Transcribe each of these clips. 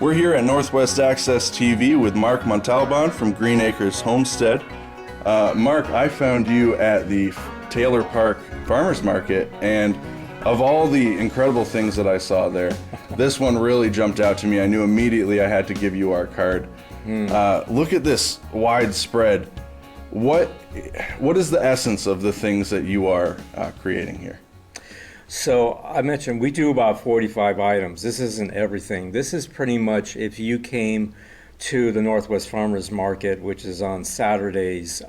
We're here at Northwest Access TV with Mark Montalban from Green Acres Homestead. Mark, I found you at the Taylor Park Farmers Market, and of all the incredible things that I saw there, this one really jumped out to me. I knew immediately I had to give you our card. Look at this widespread. What is the essence of the things that you are creating here? So I mentioned we do about 45 items. This isn't everything. This is pretty much if you came to the Northwest Farmers Market, which is on Saturdays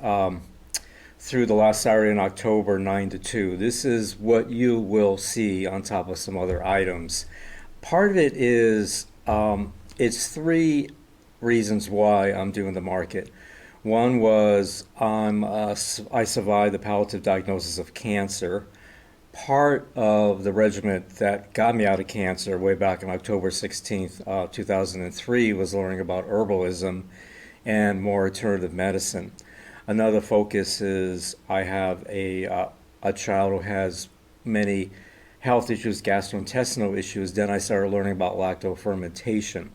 through the last Saturday in October, 9 to 2. This is what you will see on top of some other items. Part of it is, it's three reasons why I'm doing the market. One was I survived the palliative diagnosis of cancer. Part of the regimen that got me out of cancer way back on October 16th, 2003 was learning about herbalism and more alternative medicine. Another focus is I have a child who has many health issues, gastrointestinal issues. Then I started learning about lactofermentation.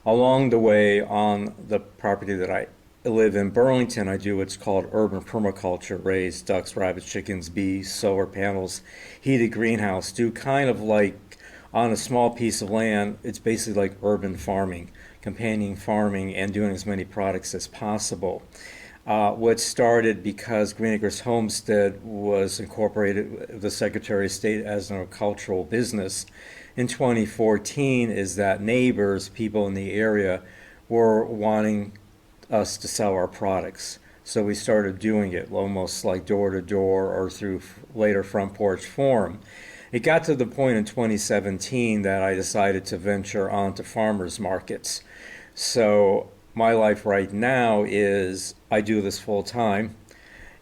Along the way on the property that I live in Burlington, I do what's called urban permaculture, raise ducks, rabbits, chickens, bees, solar panels, heated greenhouse, do kind of like on a small piece of land. It's basically like urban farming, companion farming, and doing as many products as possible. What started because Green Acres Homestead was incorporated with the Secretary of State as an agricultural business in 2014 is that neighbors, people in the area, were wanting us to sell our products. So we started doing it almost like door to door or through later front porch forum. It got to the point in 2017 that I decided to venture onto farmers markets. So my life right now is I do this full time,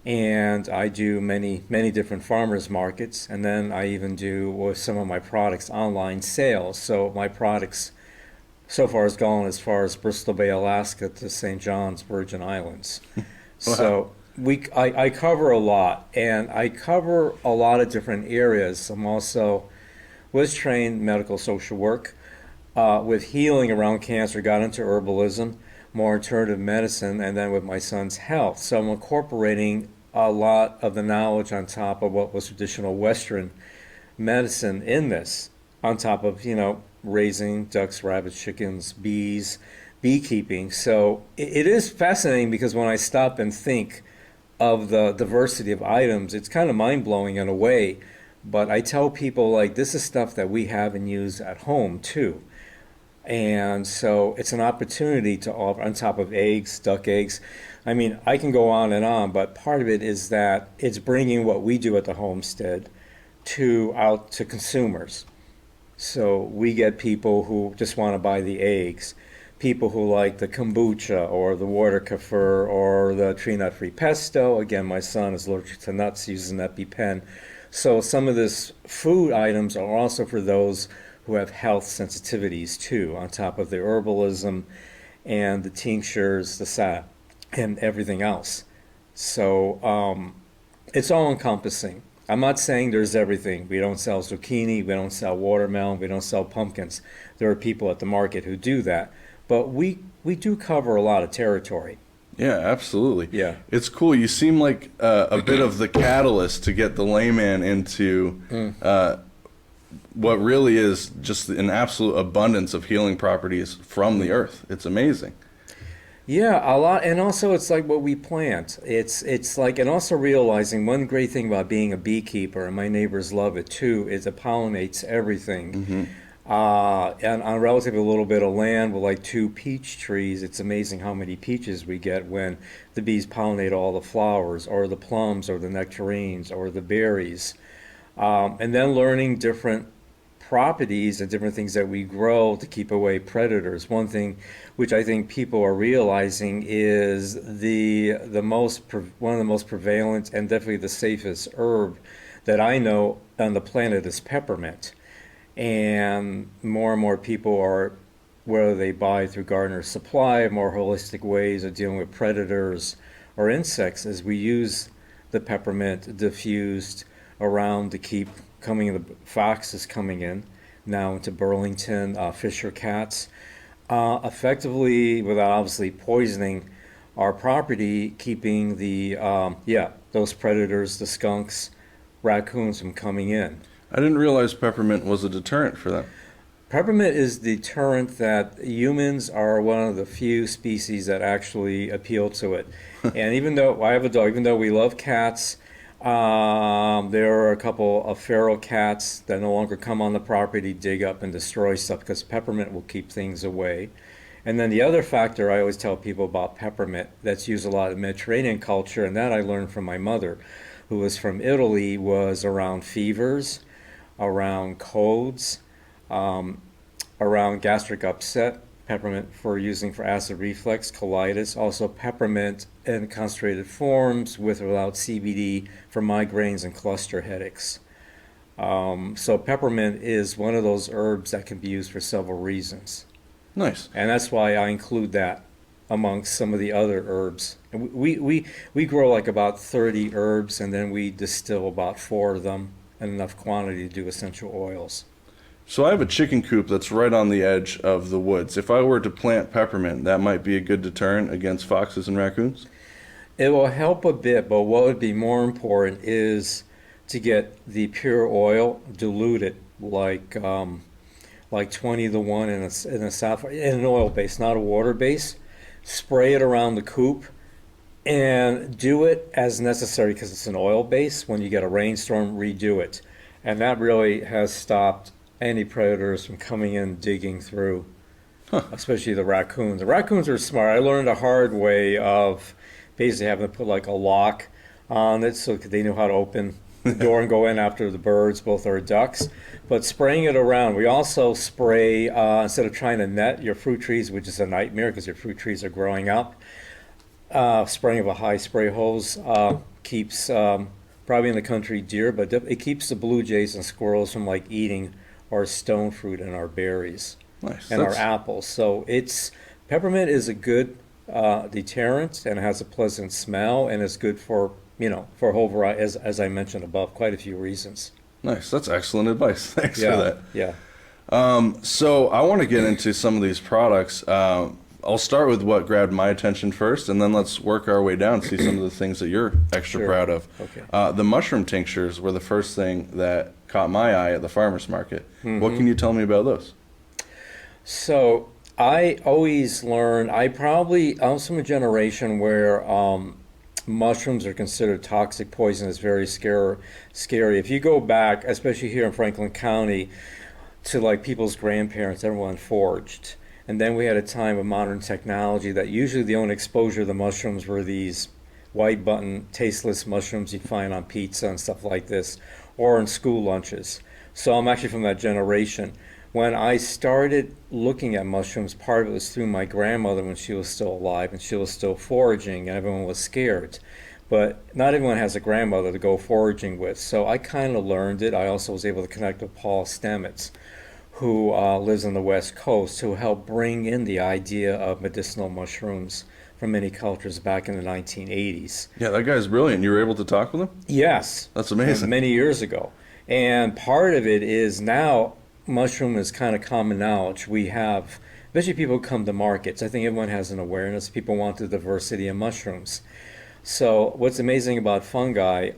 and I do many different farmers markets, and then I even do with some of my products online sales. So my products so far has gone as far as Bristol Bay, Alaska to St. John's, Virgin Islands. Wow. So I cover a lot, and I cover a lot of different areas. I'm also was trained medical social work with healing around cancer, got into herbalism, more alternative medicine, and then with my son's health. So I'm incorporating a lot of the knowledge on top of what was traditional Western medicine in this, on top of, raising ducks, rabbits, chickens, bees, beekeeping. So it is fascinating because when I stop and think of the diversity of items, it's kind of mind-blowing in a way. But I tell people, like, this is stuff that we have and use at home too. And so it's an opportunity to offer, on top of eggs, duck eggs. I mean, I can go on, but part of it is that it's bringing what we do at the homestead out to consumers. So we get people who just want to buy the eggs, people who like the kombucha or the water kefir or the tree nut-free pesto. Again, my son is allergic to nuts, uses an EpiPen. So some of this food items are also for those who have health sensitivities too, on top of the herbalism and the tinctures, the sap, and everything else. So it's all encompassing. I'm not saying there's everything. We don't sell zucchini, we don't sell watermelon, we don't sell pumpkins. There are people at the market who do that. But we do cover a lot of territory. Yeah, absolutely. Yeah. It's cool. You seem like a bit of the catalyst to get the layman into what really is just an absolute abundance of healing properties from the earth. It's amazing. Yeah, a lot, and also it's like what we plant. It's like, and also realizing one great thing about being a beekeeper, and my neighbors love it too, is it pollinates everything. Mm-hmm. And on relatively a little bit of land with like 2 peach trees, it's amazing how many peaches we get when the bees pollinate all the flowers, or the plums, or the nectarines, or the berries. And then learning different properties and different things that we grow to keep away predators. One thing which I think people are realizing is one of the most prevalent and definitely the safest herb that I know on the planet is peppermint. And more people are, whether they buy through Gardener's Supply, more holistic ways of dealing with predators or insects, as we use the peppermint diffused around to keep coming, the foxes coming in now into Burlington, Fisher cats. Effectively, without obviously poisoning our property, keeping those predators, the skunks, raccoons from coming in. I didn't realize peppermint was a deterrent for them. Peppermint is the deterrent that humans are one of the few species that actually appeal to it. And even though I have a dog, even though we love cats, there are a couple of feral cats that no longer come on the property, dig up and destroy stuff because peppermint will keep things away. And then the other factor I always tell people about peppermint that's used a lot in Mediterranean culture, and that I learned from my mother, who was from Italy, was around fevers, around colds, um, around gastric upset, peppermint for using for acid reflux, colitis, also peppermint in concentrated forms with or without CBD for migraines and cluster headaches. So peppermint is one of those herbs that can be used for several reasons. Nice. And that's why I include that amongst some of the other herbs. And we grow like about 30 herbs, and then we distill about 4 of them in enough quantity to do essential oils. So I have a chicken coop that's right on the edge of the woods. If I were to plant peppermint, that might be a good deterrent against foxes and raccoons? It will help a bit, but what would be more important is to get the pure oil diluted like 20 to 1 in an oil base, not a water base. Spray it around the coop and do it as necessary because it's an oil base. When you get a rainstorm, redo it. And that really has stopped any predators from coming in digging through, especially the raccoons. The raccoons are smart. I learned a hard way of basically having to put like a lock on it so they knew how to open the door and go in after the birds, both our ducks. But spraying it around, we also spray, instead of trying to net your fruit trees, which is a nightmare because your fruit trees are growing up, spraying of a high spray hose keeps, probably in the country, deer, but it keeps the blue jays and squirrels from like eating our stone fruit and our berries. Nice. And our apples. So peppermint is a good deterrent, and it has a pleasant smell, and it's good for for a whole variety, as I mentioned above, quite a few reasons. Nice. That's excellent advice. Thanks for that. Yeah. So I want to get into some of these products. I'll start with what grabbed my attention first, and then let's work our way down, see some of the things that you're extra proud of. Okay. The mushroom tinctures were the first thing that caught my eye at the farmer's market. Mm-hmm. What can you tell me about those? So I always learned, I'm from a generation where mushrooms are considered toxic poison. It's very scary. If you go back, especially here in Franklin County, to like people's grandparents, everyone foraged. And then we had a time of modern technology that usually the only exposure to the mushrooms were these white button, tasteless mushrooms you'd find on pizza and stuff like this, or in school lunches. So I'm actually from that generation. When I started looking at mushrooms, part of it was through my grandmother when she was still alive and she was still foraging and everyone was scared. But not everyone has a grandmother to go foraging with, so I kind of learned it. I also was able to connect with Paul Stamets, who lives on the West Coast, who helped bring in the idea of medicinal mushrooms from many cultures back in the 1980s. Yeah, that guy's brilliant. You were able to talk with him? Yes. That's amazing. Many years ago. And part of it is now mushroom is kind of common knowledge. We have, especially people who come to markets, I think everyone has an awareness. People want the diversity of mushrooms. So what's amazing about fungi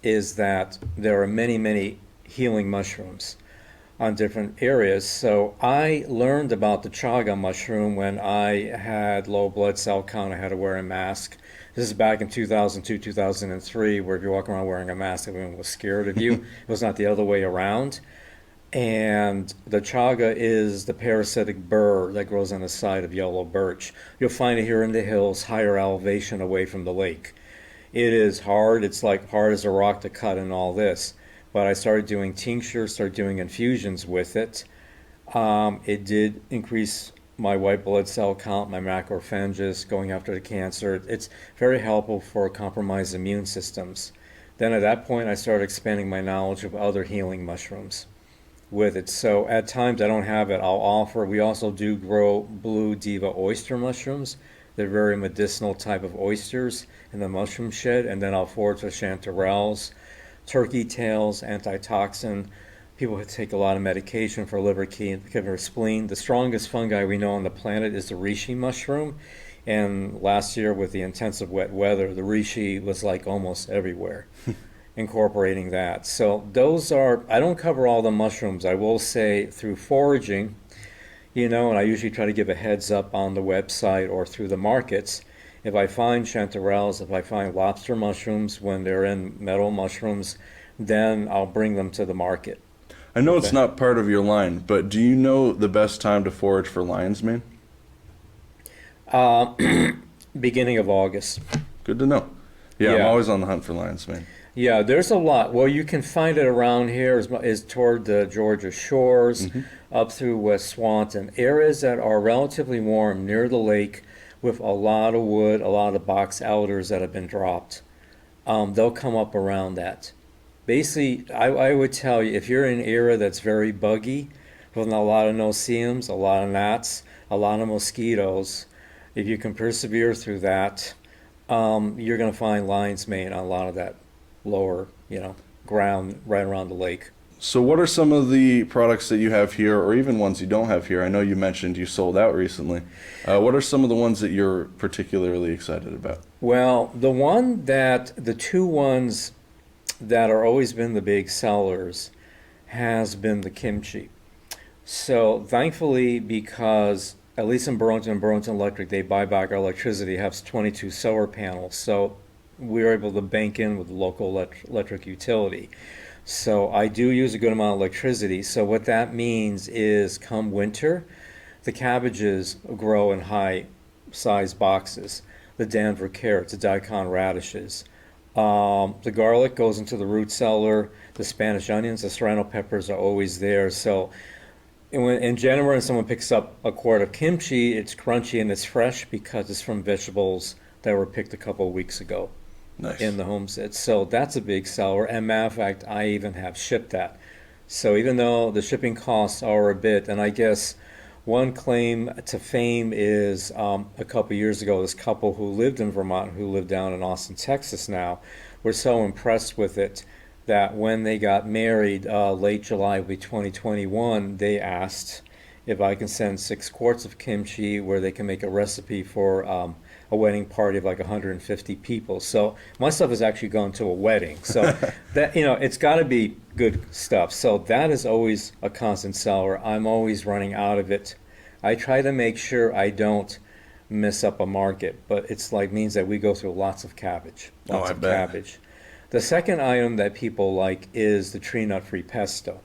is that there are many, many healing mushrooms on different areas. So I learned about the chaga mushroom when I had low blood cell count. I had to wear a mask. This is back in 2002, 2003, where if you walk around wearing a mask, everyone was scared of you. It was not the other way around. And the chaga is the parasitic burr that grows on the side of yellow birch. You'll find it here in the hills, higher elevation away from the lake. It is hard. It's like hard as a rock to cut and all this. But I started doing tinctures, started doing infusions with it. It did increase my white blood cell count, my macrophages, going after the cancer. It's very helpful for compromised immune systems. Then at that point, I started expanding my knowledge of other healing mushrooms with it. So at times I don't have it, I'll offer. We also do grow blue diva oyster mushrooms. They're very medicinal type of oysters in the mushroom shed. And then I'll forage with chanterelles, turkey tails, antitoxin, People take a lot of medication for liver kidney, spleen. The strongest fungi we know on the planet is the reishi mushroom. And last year, with the intensive wet weather, the reishi was like almost everywhere, incorporating that. So those are, I don't cover all the mushrooms. I will say through foraging, and I usually try to give a heads up on the website or through the markets. If I find chanterelles, if I find lobster mushrooms when they're in meadow mushrooms, then I'll bring them to the market. I know it's not part of your line, but do you know the best time to forage for lion's mane? Beginning of August. Good to know. Yeah, I'm Yeah. always on the hunt for lion's mane. Yeah, there's a lot. Well, you can find it around here is toward the Georgia shores, up through West Swanton, areas that are relatively warm near the lake with a lot of wood, a lot of box elders that have been dropped. They'll come up around that. Basically, I would tell you, if you're in an area that's very buggy, with a lot of no-see-ums, a lot of gnats, a lot of mosquitoes, if you can persevere through that, you're going to find lion's mane on a lot of that lower, ground right around the lake. So what are some of the products that you have here, or even ones you don't have here? I know you mentioned you sold out recently. What are some of the ones that you're particularly excited about? Well, the two ones that are always been the big sellers has been the kimchi. So thankfully, because at least in Burlington Electric, they buy back our electricity, have 22 solar panels. So we were able to bank in with the local electric utility. So I do use a good amount of electricity. So what that means is come winter, the cabbages grow in high size boxes. The Denver carrots, the daikon radishes. The garlic goes into the root cellar. The Spanish onions, the serrano peppers are always there. So in January, when someone picks up a quart of kimchi, it's crunchy and it's fresh because it's from vegetables that were picked a couple of weeks ago. Nice. In the homestead. So that's a big seller. And matter of fact, I even have shipped that. So even though the shipping costs are a bit, and I guess one claim to fame is a couple years ago, this couple who lived in Vermont, who live down in Austin, Texas now, were so impressed with it that when they got married, late July of 2021, they asked if I can send 6 quarts of kimchi where they can make a recipe for a wedding party of like 150 people. So my stuff is actually going to a wedding. So that, it's got to be good stuff. So that is always a constant seller. I'm always running out of it. I try to make sure I don't miss up a market, but it's like means that we go through lots of cabbage. Lots of cabbage. The second item that people like is the tree nut free pesto.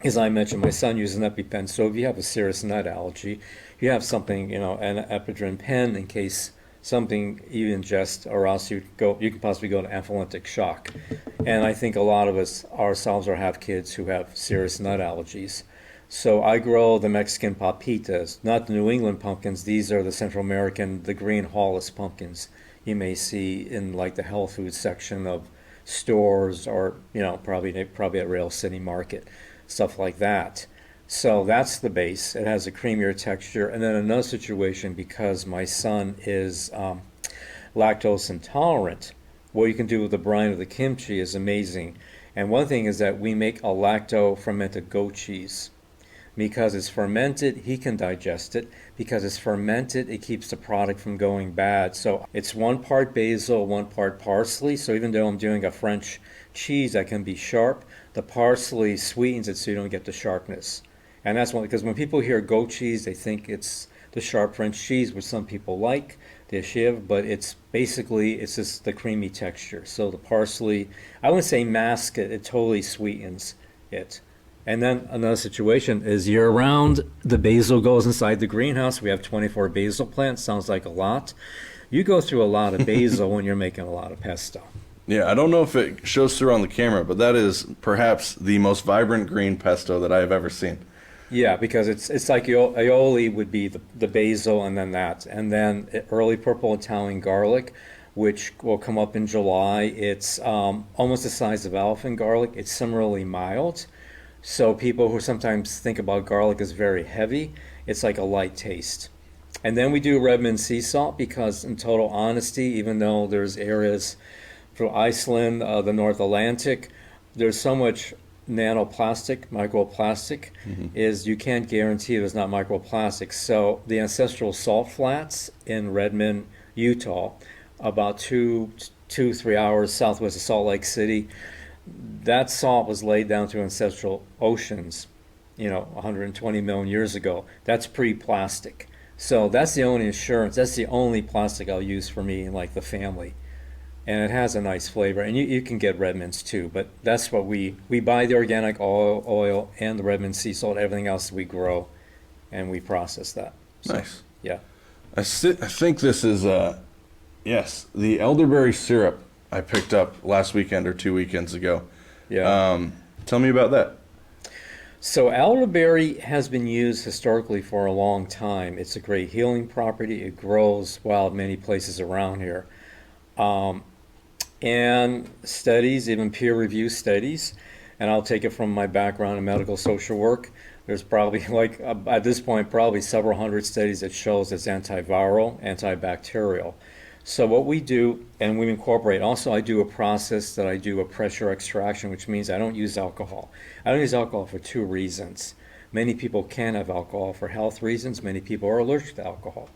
As I mentioned, my son uses an EpiPen, so if you have a serious nut allergy, you have something, an Epidrin pen in case something you ingest, or else you can possibly go to anaphylactic shock. And I think a lot of us ourselves or have kids who have serious nut allergies. So I grow the Mexican papitas, not the New England pumpkins. These are the Central American, the green Hollis pumpkins you may see in like the health food section of stores, or probably at Rail City Market, stuff like that. So that's the base. It has a creamier texture. And then another situation, because my son is lactose intolerant, what you can do with the brine of the kimchi is amazing. And one thing is that we make a lacto-fermented goat cheese. Because it's fermented, he can digest it. Because it's fermented, it keeps the product from going bad. So it's 1 part basil, 1 part parsley. So even though I'm doing a French cheese that can be sharp, the parsley sweetens it so you don't get the sharpness. And that's one, because when people hear goat cheese, they think it's the sharp French cheese, which some people like, the chiv, but it's just the creamy texture. So the parsley, I wouldn't say mask it, it totally sweetens it. And then another situation is year-round, the basil goes inside the greenhouse. We have 24 basil plants, sounds like a lot. You go through a lot of basil when you're making a lot of pesto. Yeah, I don't know if it shows through on the camera, but that is perhaps the most vibrant green pesto that I have ever seen. Yeah, because it's like aioli would be the basil and then that. And then early purple Italian garlic, which will come up in July. It's almost the size of elephant garlic. It's similarly mild. So people who sometimes think about garlic as very heavy, it's like a light taste. And then we do Redmond sea salt because, in total honesty, even though there's areas for Iceland, the North Atlantic, there's so much nanoplastic, microplastic, is you can't guarantee there's not microplastics. So the ancestral salt flats in Redmond, Utah, about 3 hours southwest of Salt Lake City, that salt was laid down through ancestral oceans, 120 million years ago. That's pre-plastic. So that's the only insurance. That's the only plastic I'll use for me and like the family. And it has a nice flavor. And you can get Redmonds too, but that's what we buy the organic oil and the Redmond sea salt. Everything else we grow, and we process that. So, Nice. yeah. I think this is, yes, the elderberry syrup I picked up last weekend or 2 weekends ago. Yeah. Tell me about that. So elderberry has been used historically for a long time. It's a great healing property. It grows wild many places around here. And studies, even peer-reviewed studies, and I'll take it from my background in medical social work. There's probably at this point, probably several hundred studies that shows it's antiviral, antibacterial. So what we do, and we incorporate, also I do a process that I do a pressure extraction, which means I don't use alcohol. I don't use alcohol for 2 reasons. Many people can have alcohol for health reasons. Many people are allergic to alcohol,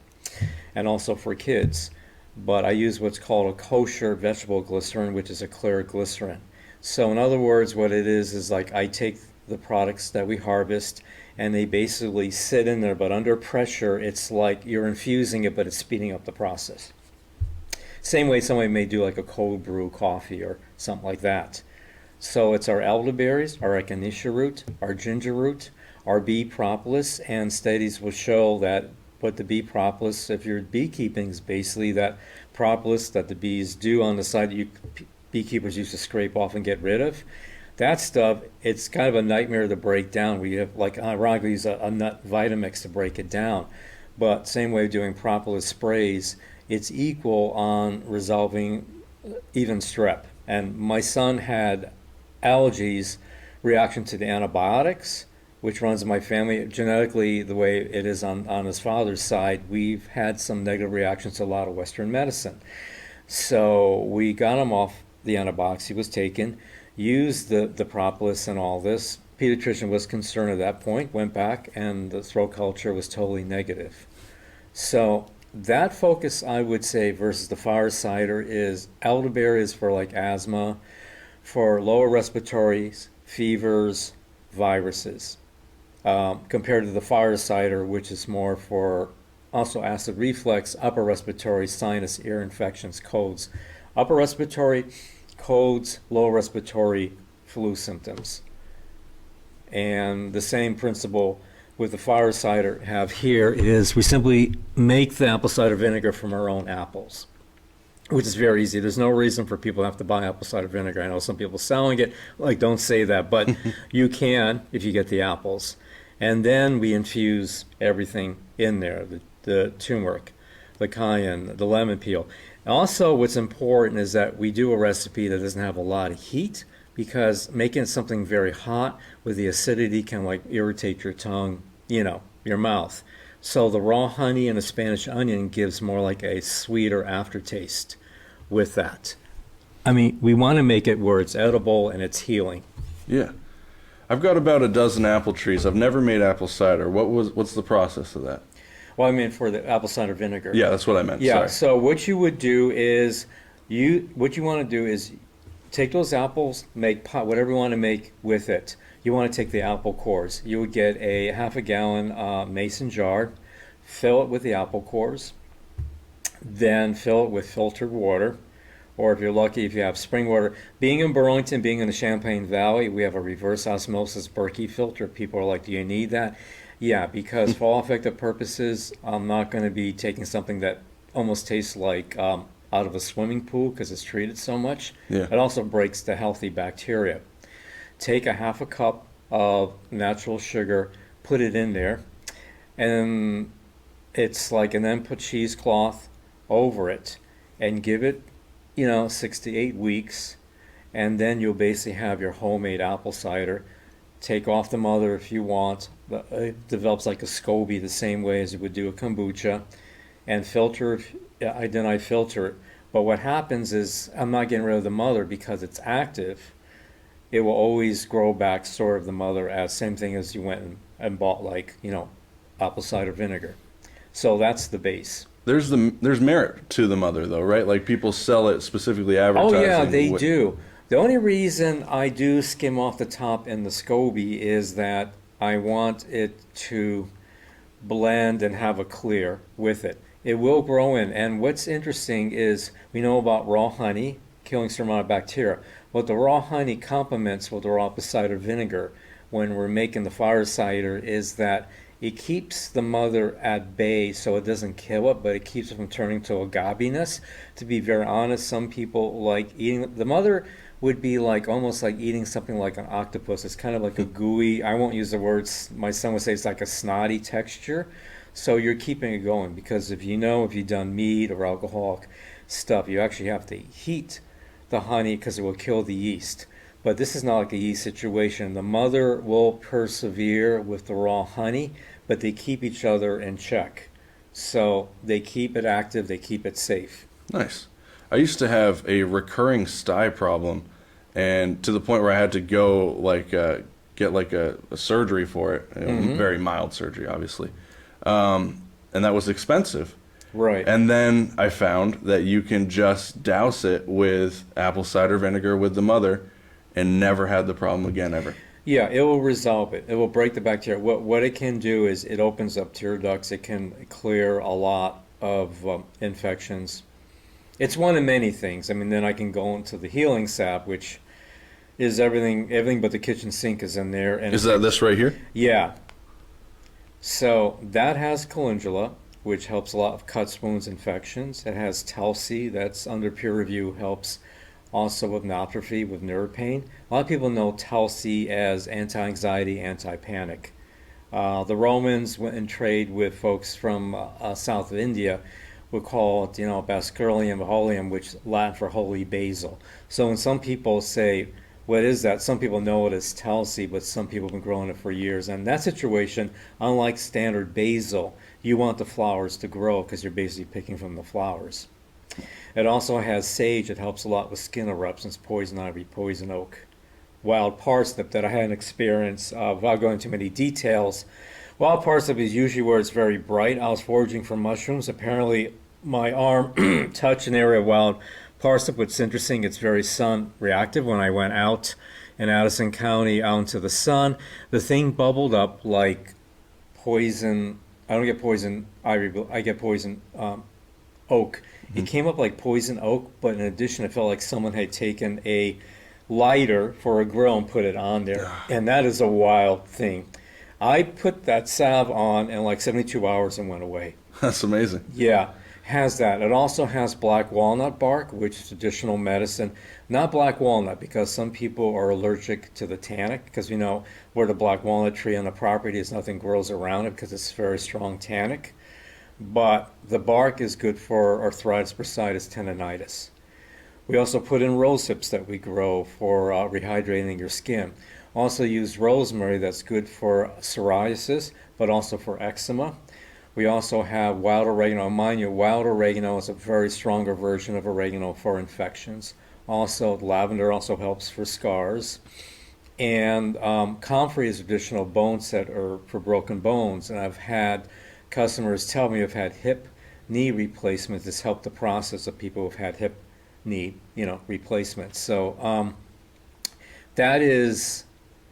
and also for kids. But I use what's called a kosher vegetable glycerin, which is a clear glycerin. So in other words, what it is like I take the products that we harvest and they basically sit in there, but under pressure, it's like you're infusing it, but it's speeding up the process. Same way somebody may do like a cold brew coffee or something like that. So it's our elderberries, our echinacea root, our ginger root, our bee propolis, and studies will show that what the bee propolis, if you're beekeeping, is basically that propolis that the bees do on the side that beekeepers used to scrape off and get rid of. That stuff, it's kind of a nightmare to break down. We have, like, ironically, use a nut Vitamix to break it down. But same way of doing propolis sprays, it's equal on resolving even strep. And my son had allergies, reaction to the antibiotics, which runs in my family. Genetically, the way it is on his father's side, we've had some negative reactions to a lot of Western medicine. So we got him off the antibiotics he was taking, used the propolis and all this. Pediatrician was concerned at that point, went back, and the throat culture was totally negative. So that focus, I would say, versus the fire cider is elderberry is for like asthma, for lower respiratories, fevers, viruses. Compared to the fire cider, which is more for also acid reflux, upper respiratory, sinus, ear infections, colds. Upper respiratory, colds, lower respiratory, flu symptoms. And the same principle with the fire cider have here is we simply make the apple cider vinegar from our own apples, which is very easy. There's no reason for people to have to buy apple cider vinegar. I know some people selling it, like, don't say that, but you can if you get the apples. And then we infuse everything in there, the turmeric, the cayenne, the lemon peel. Also, what's important is that we do a recipe that doesn't have a lot of heat, because making something very hot with the acidity can like irritate your tongue, your mouth. So the raw honey and the Spanish onion gives more like a sweeter aftertaste with that. I mean, we want to make it where it's edible and it's healing. Yeah. I've got about a dozen apple trees. I've never made apple cider. What's the process of that? Well, I mean for the apple cider vinegar. Yeah, that's what I meant. Yeah, Sorry. so what you would do is, what you want to do is take those apples, make pot, whatever you want to make with it. You want to take the apple cores. You would get a half a gallon mason jar, fill it with the apple cores, then fill it with filtered water, or if you're lucky, if you have spring water. Being in Burlington, being in the Champaign Valley, we have a reverse osmosis Berkey filter. People are like, do you need that? Yeah, because for all effective purposes, I'm not going to be taking something that almost tastes like out of a swimming pool because it's treated so much. Yeah. It also breaks the healthy bacteria. Take a half a cup of natural sugar, put it in there, and and then put cheesecloth over it and give it 6 to 8 weeks, and then you'll basically have your homemade apple cider. Take off the mother if you want. It develops like a SCOBY the same way as you would do a kombucha, and filter. Then I filter it. But what happens is I'm not getting rid of the mother because it's active. it will always grow back sort of the mother as same thing as you went and bought like, apple cider vinegar. So that's the base. There's merit to the mother though, right? Like people sell it specifically Oh yeah, advertising. they do. The only reason I do skim off the top in the SCOBY is that I want it to blend and have a clear with it. It will grow in. And what's interesting is we know about raw honey killing certain amount of bacteria. What the raw honey complements with the raw apple cider vinegar when we're making the fire cider is that it keeps the mother at bay so it doesn't kill it, but it keeps it from turning to agabiness. To be very honest, some people like eating the mother would be like almost like eating something like an octopus. It's kind of like a gooey, I won't use the words, my son would say it's like a snotty texture. So you're keeping it going because if you've done meat or alcoholic stuff, you actually have to heat the honey because it will kill the yeast. But this is not like a yeast situation. The mother will persevere with the raw honey, but they keep each other in check. So they keep it active, they keep it safe. Nice. I used to have a recurring sty problem, and to the point where I had to go get like a surgery for it, very mild surgery, obviously, and that was expensive. Right. And then I found that you can just douse it with apple cider vinegar with the mother, and never had the problem again ever. Yeah, it will resolve it. It will break the bacteria. What it can do is it opens up tear ducts. It can clear a lot of infections. It's one of many things. I mean, then I can go into the healing sap, which is everything but the kitchen sink is in there. And Is that this right here? yeah. So that has calendula, which helps a lot of cuts, wounds, infections. It has Telsey, that's under peer review, helps also with neuropathy, with nerve pain. A lot of people know Telsey as anti-anxiety, anti-panic. The Romans went and trade with folks from south of India. We call it, Bascurium Baholium, which is Latin for holy basil. So when some people say, what is that? Some people know it as Telsey, but some people have been growing it for years. And in that situation, unlike standard basil, you want the flowers to grow because you're basically picking from the flowers. It also has sage. It helps a lot with skin eruptions, poison ivy, poison oak. Wild parsnip that I had an experience of, without going into many details. Wild parsnip is usually where it's very bright. I was foraging for mushrooms. Apparently, my arm touched an area of wild parsnip, which is interesting. It's very sun reactive. When I went out in Addison County out into the sun, the thing bubbled up like poison. I don't get poison ivy, but I get poison oak. It came up like poison oak, but in addition, it felt like someone had taken a lighter for a grill and put it on there. And that is a wild thing. I put that salve on in like 72 hours and went away. That's amazing. Yeah, has that. It also has black walnut bark, which is traditional medicine. Not black walnut because some people are allergic to the tannic because we know where the black walnut tree on the property is, nothing grows around it because it's very strong tannic. But the bark is good for arthritis, bursitis, tendonitis. We also put in rose hips that we grow for rehydrating your skin. Also use rosemary that's good for psoriasis, but also for eczema. We also have wild oregano. Mind you, wild oregano is a very stronger version of oregano for infections. Also, lavender also helps for scars. And comfrey is additional bone set or for broken bones. And I've had customers tell me I've had hip, knee replacements. This helped the process of people who've had hip, knee, replacements. So that is,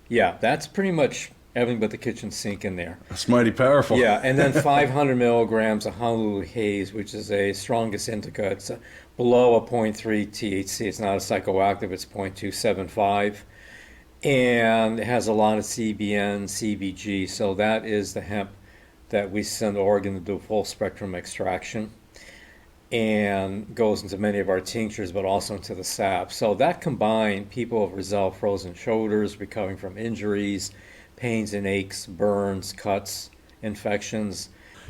that's pretty much everything but the kitchen sink in there. That's mighty powerful. Yeah, and then 500 milligrams of Honolulu Haze, which is a strongest indica. It's below a 0.3 THC. It's not a psychoactive. It's 0.275. And it has a lot of CBN, CBG. So that is the hemp that we send to Oregon to do full spectrum extraction and goes into many of our tinctures, but also into the sap. So that combined, people have resolved frozen shoulders, recovering from injuries, pains and aches, burns, cuts, infections.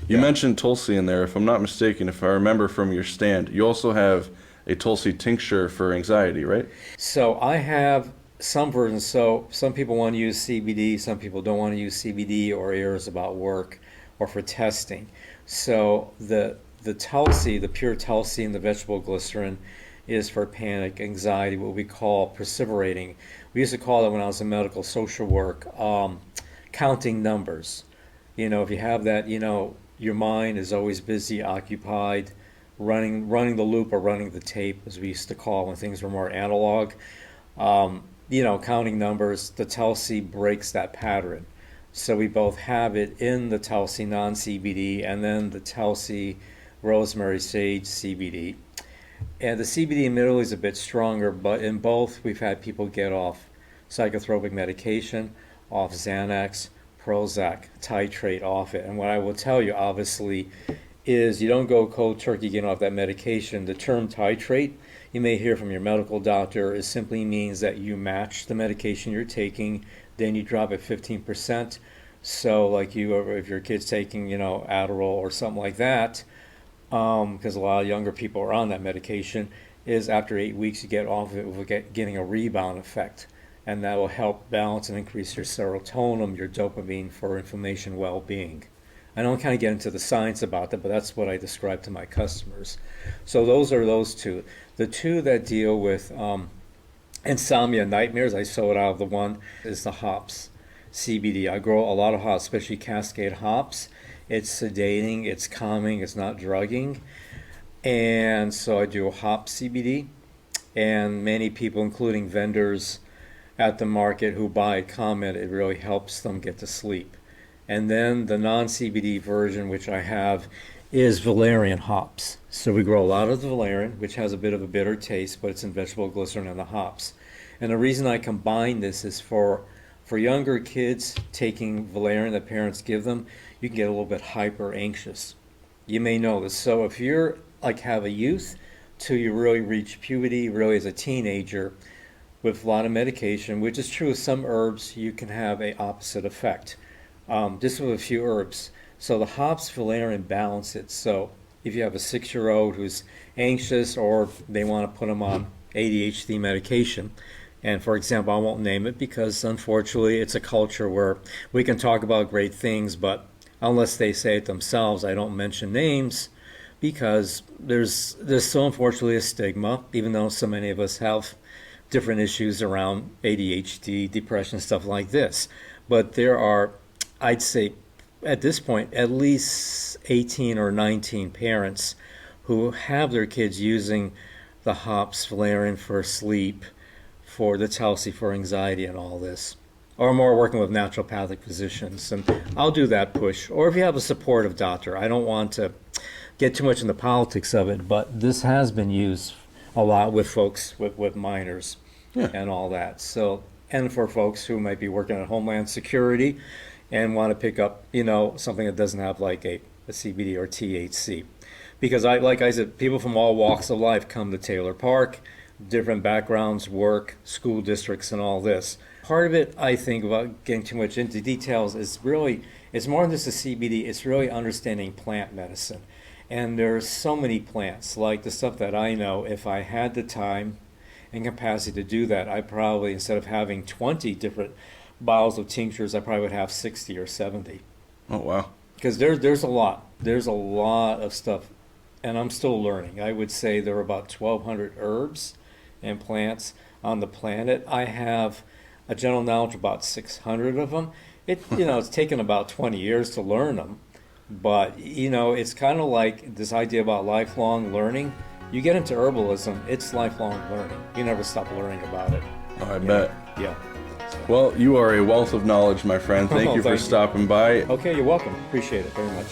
You mentioned Tulsi in there. If I'm not mistaken, if I remember from your stand, you also have a Tulsi tincture for anxiety, right? So I have some versions. So some people want to use CBD, some people don't want to use CBD or errors about work or for testing. So the Tulsi, the pure Tulsi and the vegetable glycerin is for panic, anxiety, what we call perseverating. We used to call it when I was in medical social work, counting numbers. If you have that, your mind is always busy, occupied, running the loop or running the tape, as we used to call when things were more analog. Counting numbers, the Tulsi breaks that pattern. So we both have it in the Tulsi non-CBD and then the Tulsi rosemary sage CBD. And the CBD admittedly is a bit stronger, but in both we've had people get off psychotropic medication, off Xanax, Prozac, titrate off it. And what I will tell you, obviously, is you don't go cold turkey getting off that medication. The term titrate, you may hear from your medical doctor, it simply means that you match the medication you're taking, then you drop it 15%. So like if your kid's taking, Adderall or something like that, because a lot of younger people are on that medication, is after 8 weeks you get off of it, we'll getting a rebound effect. And that will help balance and increase your serotonin, your dopamine for inflammation well-being. I don't kind of get into the science about that, but that's what I describe to my customers. So those are those two. The two that deal with insomnia, nightmares, I sold out of the one, is the hops, CBD. I grow a lot of hops, especially Cascade hops. It's sedating, it's calming, it's not drugging. And so I do hop CBD. And many people, including vendors at the market who buy it, comment it really helps them get to sleep. And then the non-CBD version, which I have, is valerian hops. So we grow a lot of the valerian, which has a bit of a bitter taste, but it's in vegetable glycerin and the hops. And the reason I combine this is for younger kids taking valerian that parents give them, you can get a little bit hyper anxious. You may know this. So if you're have a youth till you really reach puberty, really as a teenager, with a lot of medication, which is true with some herbs, you can have a opposite effect. Just with a few herbs. So the hops valerian balance it. So if you have a 6-year-old who's anxious or they want to put them on ADHD medication, and for example, I won't name it because unfortunately it's a culture where we can talk about great things, but unless they say it themselves, I don't mention names because there's so unfortunately a stigma, even though so many of us have different issues around ADHD, depression, stuff like this. But there are, I'd say, at this point, at least 18 or 19 parents who have their kids using the hops valerian for sleep, for the Tulsi for anxiety and all this, or more working with naturopathic physicians. And I'll do that push. Or if you have a supportive doctor, I don't want to get too much in the politics of it, but this has been used a lot with folks with minors and all that. So, and for folks who might be working at Homeland Security and want to pick up, something that doesn't have like a CBD or THC. Because like I said, people from all walks of life come to Taylor Park, different backgrounds, work, school districts, and all this. Part of it, I think, about getting too much into details is really, it's more than just the CBD, it's really understanding plant medicine. And there's so many plants, like the stuff that I know, if I had the time and capacity to do that, I probably, instead of having 20 different bottles of tinctures, I probably would have 60 or 70. Oh, wow. Because there's a lot. There's a lot of stuff, and I'm still learning. I would say there are about 1,200 herbs and plants on the planet. I have a general knowledge of about 600 of them. It's taken about 20 years to learn them. But, it's kind of like this idea about lifelong learning. You get into herbalism, it's lifelong learning. You never stop learning about it. Oh, I bet. Yeah. Well, you are a wealth of knowledge, my friend. Thank you for stopping by. Okay, you're welcome. Appreciate it very much.